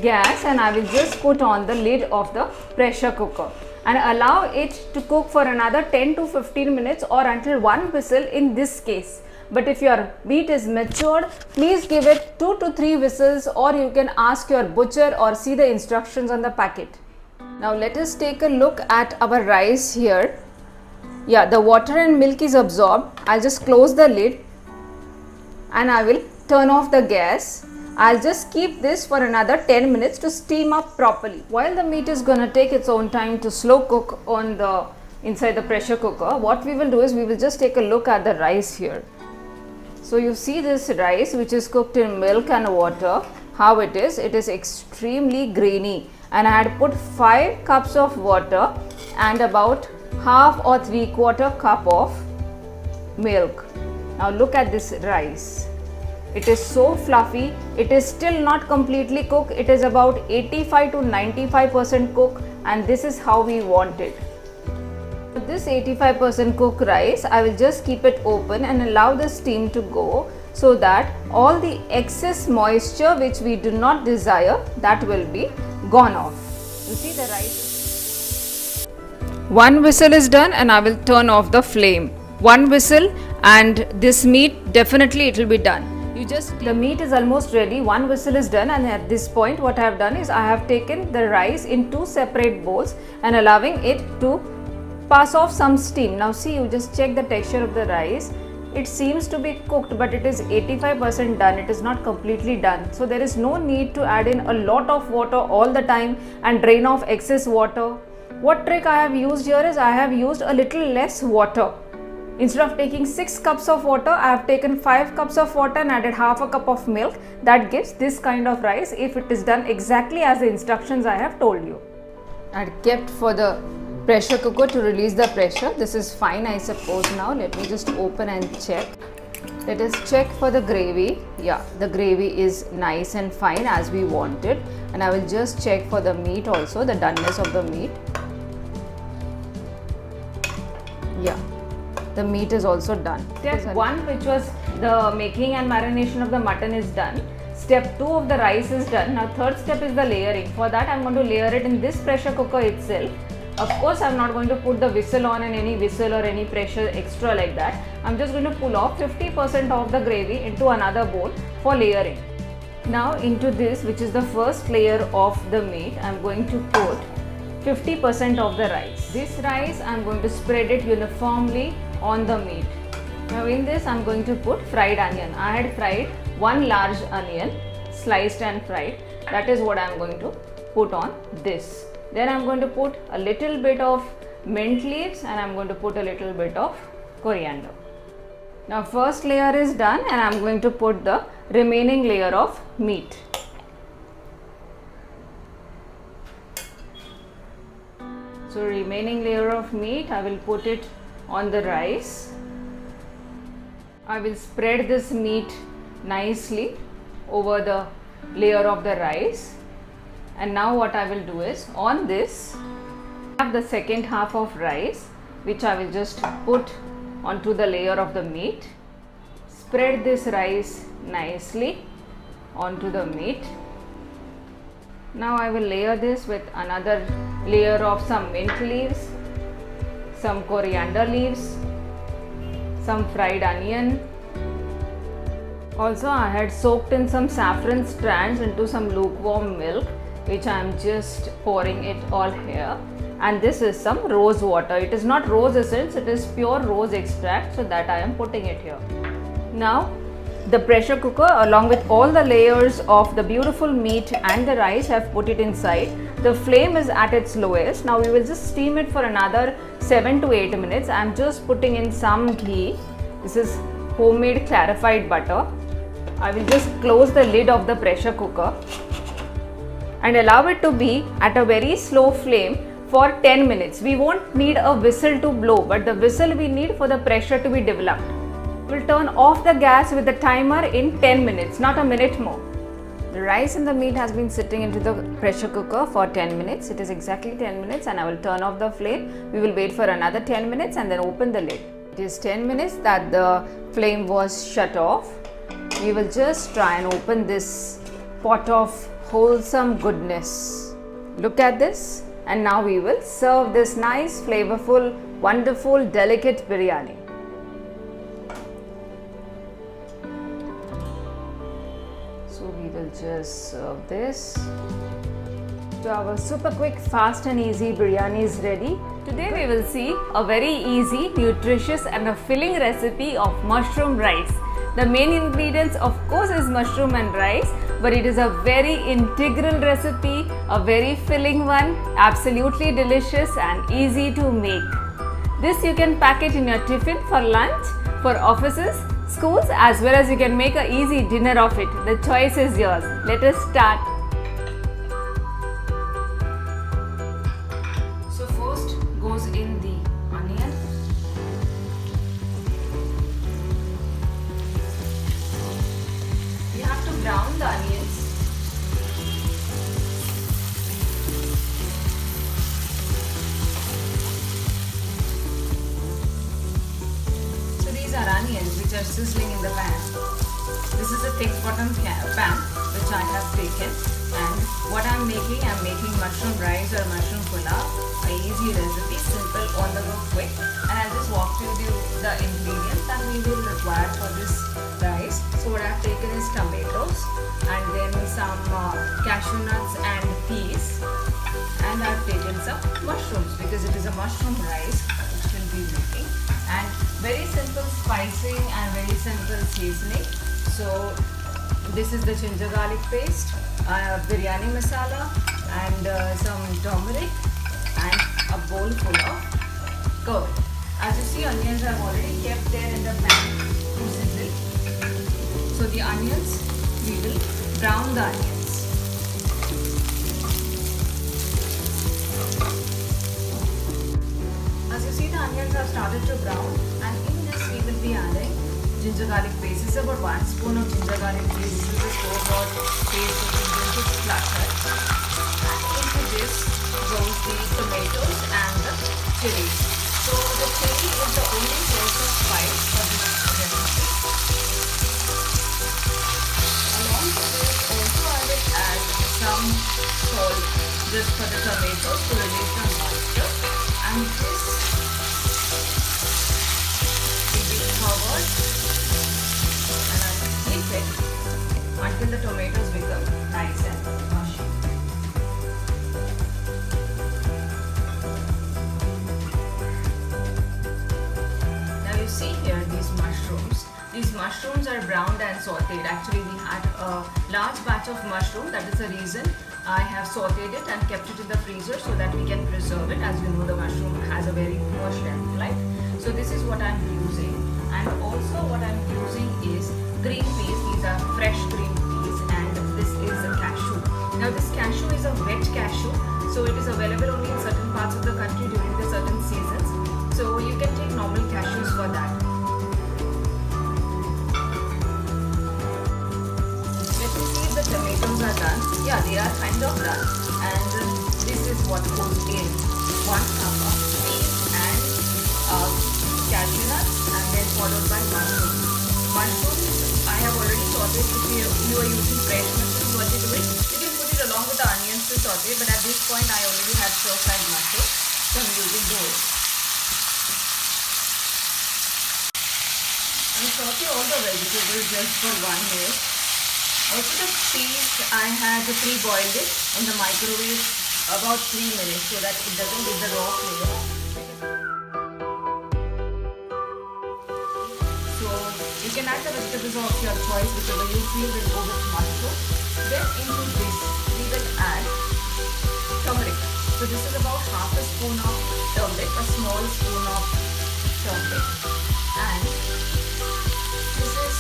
gas and I will just put on the lid of the pressure cooker and allow it to cook for another 10 to 15 minutes or until 1 whistle in this case. But if your meat is matured, please give it 2 to 3 whistles, or you can ask your butcher or see the instructions on the packet. Now let us take a look at our rice here. Yeah, the water and milk is absorbed. I'll just close the lid and I will turn off the gas. I'll just keep this for another 10 minutes to steam up properly. While the meat is gonna take its own time to slow cook on the inside the pressure cooker, what we will do is we will just take a look at the rice here. So you see this rice which is cooked in milk and water, how it is extremely grainy, and I had put 5 cups of water and about half or 3/4 cup of milk. Now look at this rice. It is so fluffy. It is still not completely cooked. It is about 85 to 95% cooked, and this is how we want it. With this 85% cooked rice, I will just keep it open and allow the steam to go so that all the excess moisture which we do not desire, that will be gone off. You see the rice. 1 whistle is done and I will turn off the flame. 1 whistle and this meat, definitely it will be done. The meat is almost ready. 1 whistle is done, and at this point what I have done is I have taken the rice in 2 separate bowls and allowing it to pass off some steam. Now see, you just check the texture of the rice. It seems to be cooked, but it is 85% done. It is not completely done. So there is no need to add in a lot of water all the time and drain off excess water. What trick I have used here is I have used a little less water. Instead of taking 6 cups of water, I have taken 5 cups of water and added half a cup of milk. That gives this kind of rice if it is done exactly as the instructions I have told you. I had kept for the pressure cooker to release the pressure. This is fine, I suppose. Now let me just open and check. Let us check for the gravy. Yeah, the gravy is nice and fine as we wanted. And I will just check for the meat also, the doneness of the meat. Yeah, the meat is also done. Step 1, which was the making and marination of the mutton, is done. Step 2 of the rice is done. Now third step is the layering. For that I am going to layer it in this pressure cooker itself. Of course, I am not going to put the whistle on and any whistle or any pressure extra like that. I am just going to pull off 50% of the gravy into another bowl for layering. Now into this, which is the first layer of the meat, I am going to put 50% of the rice. This rice I am going to spread it uniformly on the meat. Now in this I am going to put fried onion. I had fried 1 large onion, sliced and fried. That is what I am going to put on this. Then I am going to put a little bit of mint leaves and I am going to put a little bit of coriander. Now first layer is done and I am going to put the remaining layer of meat. So remaining layer of meat, I will put it on the rice. I will spread this meat nicely over the layer of the rice. And now what I will do is, on this I have the second half of rice, which I will just put onto the layer of the meat. Spread this rice nicely onto the meat. Now I will layer this with another layer of some mint leaves, some coriander leaves, some fried onion. Also I had soaked in some saffron strands into some lukewarm milk, which I am just pouring it all here. And this is some rose water. It is not rose essence, it is pure rose extract, so that I am putting it here. Now the pressure cooker, along with all the layers of the beautiful meat and the rice, I have put it inside. The flame is at its lowest. Now we will just steam it for another 7 to 8 minutes. I am just putting in some ghee. This is homemade clarified butter. I will just close the lid of the pressure cooker and allow it to be at a very slow flame for 10 minutes. We won't need a whistle to blow, but the whistle we need for the pressure to be developed. We'll turn off the gas with the timer in 10 minutes, not a minute more. The rice and the meat has been sitting into the pressure cooker for 10 minutes. It is exactly 10 minutes and I will turn off the flame. We will wait for another 10 minutes and then open the lid. It is 10 minutes that the flame was shut off. We will just try and open this pot of wholesome goodness. Look at this, and now we will serve this nice, flavorful, wonderful, delicate biryani. So we will just serve this. So our super quick, fast and easy biryani is ready. Today we will see a very easy, nutritious and a filling recipe of mushroom rice. The main ingredients of course is mushroom and rice, but it is a very integral recipe, a very filling one, absolutely delicious and easy to make. This you can pack it in your tiffin for lunch, for offices, schools, as well as you can make an easy dinner of it. The choice is yours. Let us start. So first goes in the onion. You have to brown the onions. So these are onions which are sizzling in the pan. This is a thick bottom pan which I have taken, and what I am making mushroom rice or mushroom pulao, a easy recipe, simple, on the go, quick, and I'll just walk through the ingredients that we will require for this rice. So what I have taken is tomatoes, and then some cashew nuts and peas, and I have taken some mushrooms because it is a mushroom rice which we'll be making, and very simple spicing and very simple seasoning. So this is the ginger garlic paste, biryani masala, and some turmeric, and a bowl full of curd. As you see, onions are already kept there in the pan to sizzle. So the onions, we will brown the onions. As you see, the onions have started to brown, and in this we will be adding ginger garlic paste. This is about 1 spoon of ginger garlic paste. This is the store-bought paste of ginger to splatter. And into this goes the tomatoes and the chilies. So the chili is the only source of spice for this recipe. Along with this, also I will add some salt just for the tomatoes to release the moisture. And this will be covered, and I will keep it until the tomatoes become nice and mushy. Now you see here these mushrooms. These mushrooms are browned and sauteed. Actually we had a large batch of mushroom. That is the reason I have sauteed it and kept it in the freezer so that we can preserve it. As you know, the mushroom has a very poor shelf life. So this is what I am using, and also what I am using is green peas. These are fresh green peas, and this is a cashew. Now this cashew is a wet cashew, so it is available only in certain parts of the country during the certain seasons. So you can take normal cashews for that. Let me see if the tomatoes are done. yeah, they are kind of done. And this is what goes in: 1 cup of peas and cashew nuts, and then followed by mushrooms. Mushrooms I have already sauteed. If you are using fresh mushrooms, what you do is you can put it along with the onions to saute, but at this point I already have stir-fried mushrooms, so I'm using those. And saute all the vegetables just for 1 minute. Also the peas, I had pre-boiled it in the microwave about 3 minutes so that it doesn't get the raw flavor. So you can add the vegetables of your choice, whichever you feel will go with mushroom. Then into this we will add turmeric. So this is about half a spoon of turmeric, a small spoon of turmeric, and this is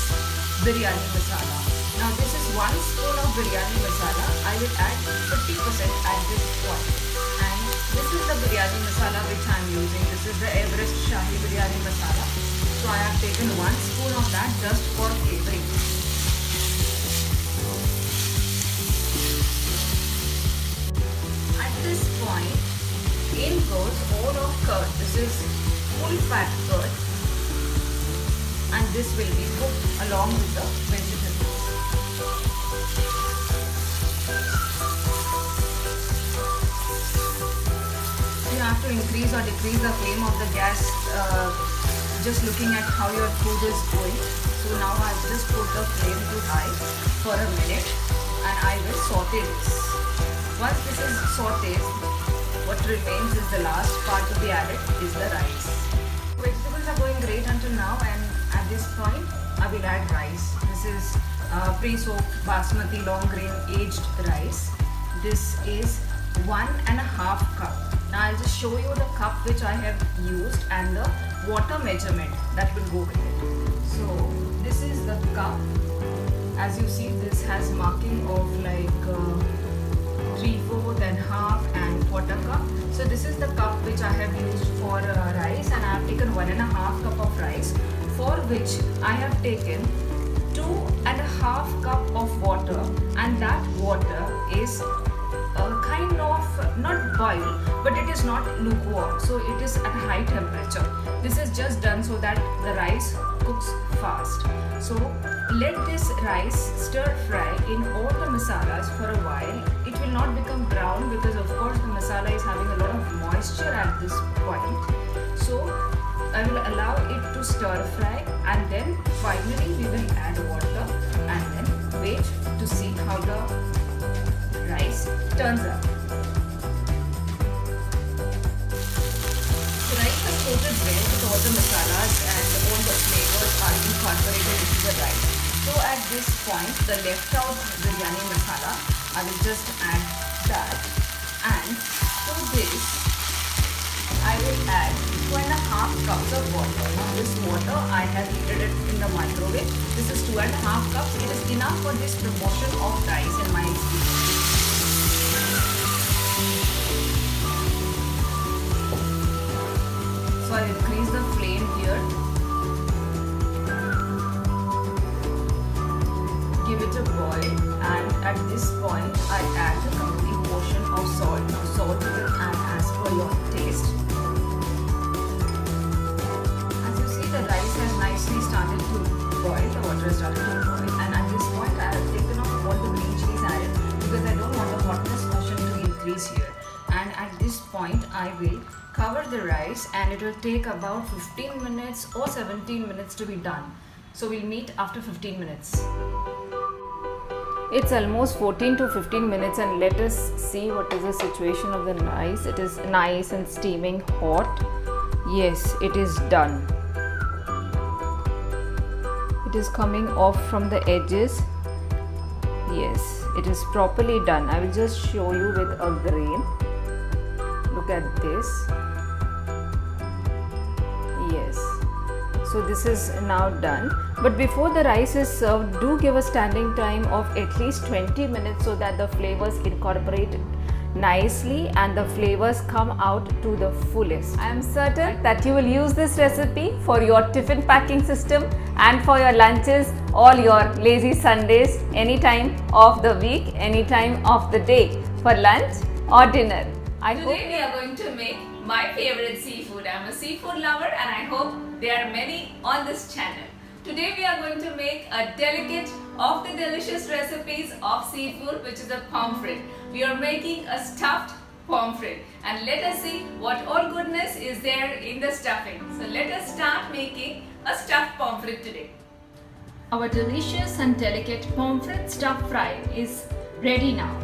biryani masala. Now this is 1 spoon of biryani masala. I will add 50% at this point. And this is the biryani masala which I am using. This is the Everest Shahi biryani masala. So I have taken 1 spoon of that just for flavoring. At this point, in goes all of curd. This is full fat curd, and this will be cooked along with the vegetables. You have to increase or decrease the flame of the gas just looking at how your food is going. So now I've just put the flame to high for a minute and I will saute this. Once this is sauteed, what remains is the last part to be added is the rice. Vegetables are going great until now, and at this point I will add rice. This is pre-soaked basmati long grain aged rice. This is 1.5 cup. Now I'll just show you the cup which I have used and the water measurement that will go with it. So this is the cup. As you see, this has marking of like 3/4 and half and quarter cup. So this is the cup which I have used for rice, and I have taken 1.5 cup of rice, for which I have taken 2.5 cup of water, and that water is kind of not boiled, but it is not lukewarm, so it is at high temperature. This is just done so that the rice cooks fast. So let this rice stir fry in all the masalas for a while. It will not become brown because of course the masala is having a lot of moisture at this point. So I will allow it to stir fry, and then finally we will add water and then wait to see how the rice turns out. The rice is coated well with all the masalas and all the flavors are incorporated into the rice. So at this point, the left out biryani masala, I will just add that, and to this I will add 2.5 cups of water. Now this water I have heated it in the microwave. This is 2.5 cups. It is enough for this proportion of rice in my experience. So I increase the flame here. Give it a boil, and at this point I add a complete portion of salt. Now salt you will add as per your taste. As you see, the rice has nicely started to boil, the water has started to boil, and at this point I have taken off all the green chilies added because I don't want the hotness portion to increase here. And at this point I will cover the rice, and it will take about 15 minutes or 17 minutes to be done. So we'll meet after 15 minutes. It's almost 14 to 15 minutes, and let us see what is the situation of the rice. It is nice and steaming hot. Yes, it is done. It is coming off from the edges. Yes, it is properly done. I will just show you with a grain. Look at this. Yes, so this is now done. But before the rice is served, do give a standing time of at least 20 minutes so that the flavors incorporate nicely and the flavors come out to the fullest. I am certain that you will use this recipe for your tiffin packing system and for your lunches, all your lazy Sundays, any time of the week, any time of the day, for lunch or dinner. Today we are going to make my favorite seafood. I am a seafood lover and I hope there are many on this channel. Today we are going to make a delicate of the delicious recipes of seafood, which is a pomfret. We are making a stuffed pomfret and let us see what all goodness is there in the stuffing. So let us start making a stuffed pomfret today. Our delicious and delicate pomfret stuffed fry is ready now.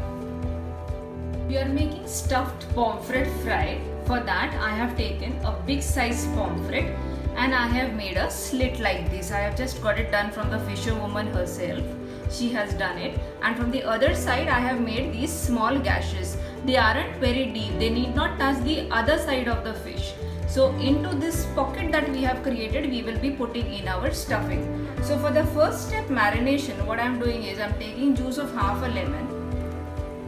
We are making stuffed pomfret fry. For that I have taken a big size pomfret and I have made a slit like this. I have just got it done from the fisherwoman herself. She has done it, and from the other side I have made these small gashes. They aren't very deep, they need not touch the other side of the fish. So into this pocket that we have created, we will be putting in our stuffing. So for the first step, marination, what I am doing is I am taking juice of half a lemon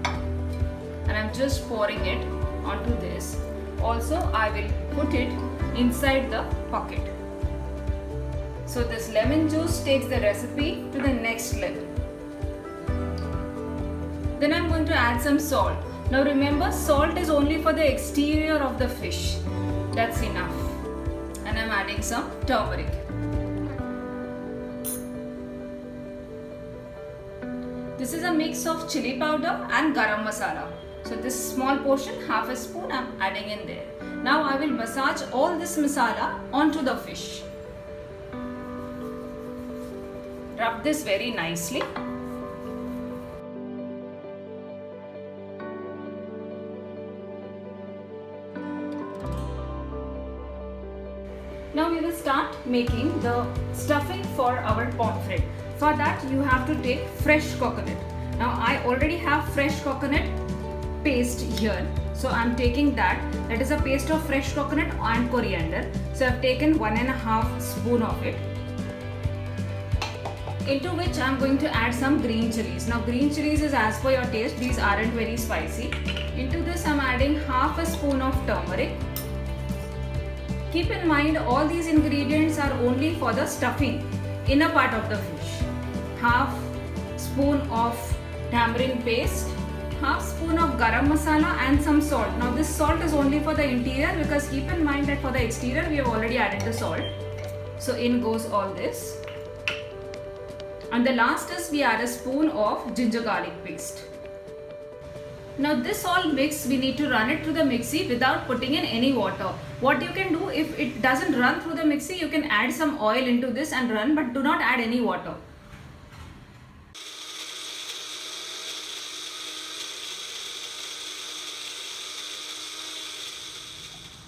and I am just pouring it onto this. Also I will put it inside the pocket. So this lemon juice takes the recipe to the next level. Then I am going to add some salt. Now remember, salt is only for the exterior of the fish. That's enough. And I am adding some turmeric. This is a mix of chili powder and garam masala. So this small portion, half a spoon, I am adding in there. Now I will massage all this masala onto the fish. Rub this very nicely. Now we will start making the stuffing for our pomfret. For that you have to take fresh coconut. Now I already have fresh coconut paste here. So I am taking that. That is a paste of fresh coconut and coriander. So I have taken 1.5 spoon of it, into which I am going to add some green chilies. Now green chilies is as per your taste. These aren't very spicy. Into this I am adding half a spoon of turmeric. Keep in mind, all these ingredients are only for the stuffing, inner part of the fish. Half spoon of tamarind paste, half spoon of garam masala and some salt. Now this salt is only for the interior, because keep in mind that for the exterior we have already added the salt. So in goes all this. And the last is we add a spoon of ginger garlic paste. Now this all mix, we need to run it through the mixie without putting in any water. What you can do, if it doesn't run through the mixie, you can add some oil into this and run, but do not add any water.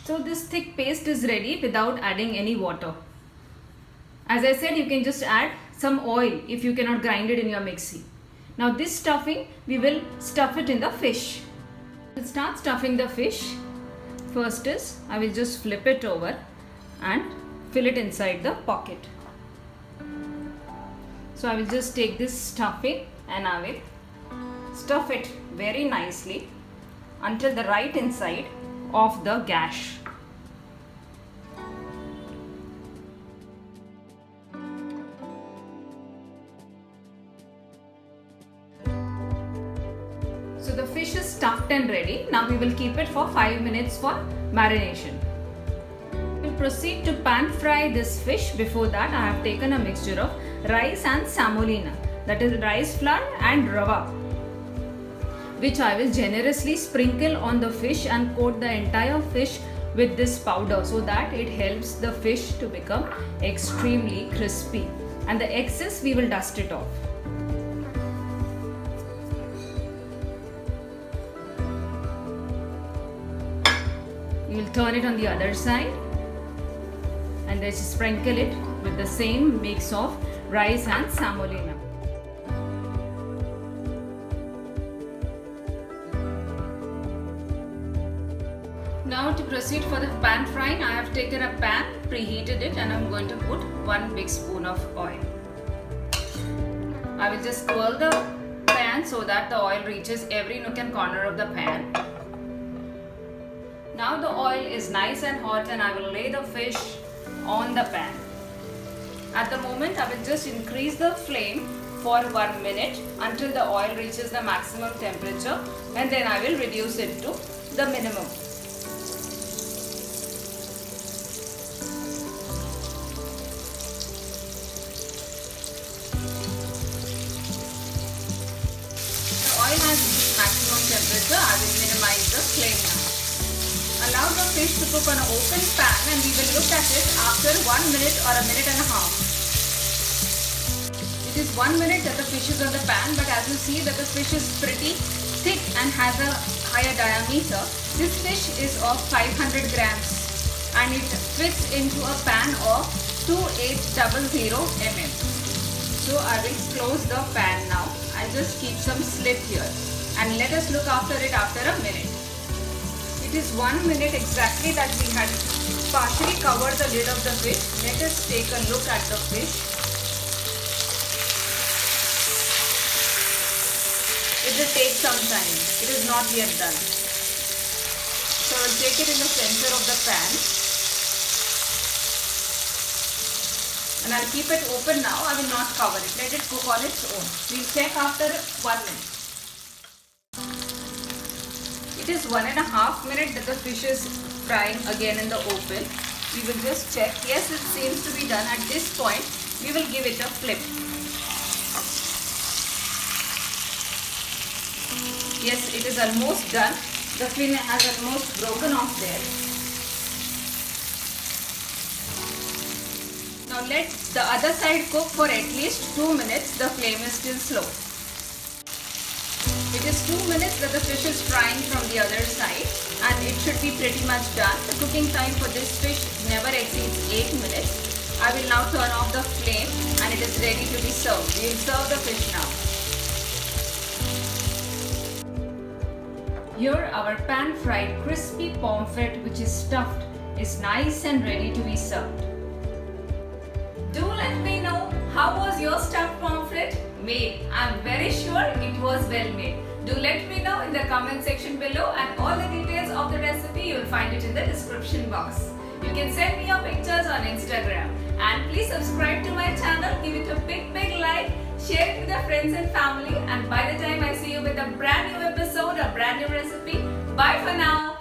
So this thick paste is ready without adding any water. As I said, you can just add some oil if you cannot grind it in your mixie. Now this stuffing, we will stuff it in the fish. We'll start stuffing the fish. First is, I will just flip it over and fill it inside the pocket. So I will just take this stuffing and I will stuff it very nicely until the right inside of the gash. So the fish is stuffed and ready. Now we will keep it for 5 minutes for marination. We'll proceed to pan fry this fish. Before that, I have taken a mixture of rice and semolina, that is rice flour and rava, which I will generously sprinkle on the fish and coat the entire fish with this powder, so that it helps the fish to become extremely crispy, and the excess we will dust it off. You will turn it on the other side and then sprinkle it with the same mix of rice and semolina. Now to proceed for the pan frying, I have taken a pan, preheated it, and I am going to put 1 big spoon of oil. I will just twirl the pan so that the oil reaches every nook and corner of the pan. Now the oil is nice and hot and I will lay the fish on the pan. At the moment I will just increase the flame for 1 minute until the oil reaches the maximum temperature, and then I will reduce it to the minimum. The oil has reached maximum temperature. I will minimize the flame now. Allow the fish to cook on an open pan and we will look at it after 1 minute or a minute and a half. It is 1 minute that the fish is on the pan, but as you see that the fish is pretty thick and has a higher diameter. This fish is of 500 grams and it fits into a pan of 2800 mm. So I will close the pan now and just keep some slit here and let us look after it after a minute. It is 1 minute exactly that we had partially covered the lid of the fish. Let us take a look at the fish. It will take some time. It is not yet done. So I will take it in the center of the pan. And I will keep it open now. I will not cover it. Let it cook on its own. We will check after 1 minute. It is 1.5 minutes that the fish is frying again in the open. We will just check. Yes, it seems to be done. At this point, we will give it a flip. Yes, it is almost done. The fin has almost broken off there. Now let the other side cook for at least 2 minutes. The flame is still slow. It is 2 minutes that the fish is frying from the other side and it should be pretty much done. The cooking time for this fish never exceeds 8 minutes. I will now turn off the flame and it is ready to be served. We will serve the fish now. Here our pan fried crispy pomfret, which is stuffed, is nice and ready to be served. Do let me know, how was your stuffed pomfret made? I am very sure it was well made. Do let me know in the comment section below, and all the details of the recipe you will find it in the description box. You can send me your pictures on Instagram, and please subscribe to my channel, give it a big like, share it with your friends and family, and by the time I see you with a brand new episode, a brand new recipe, bye for now.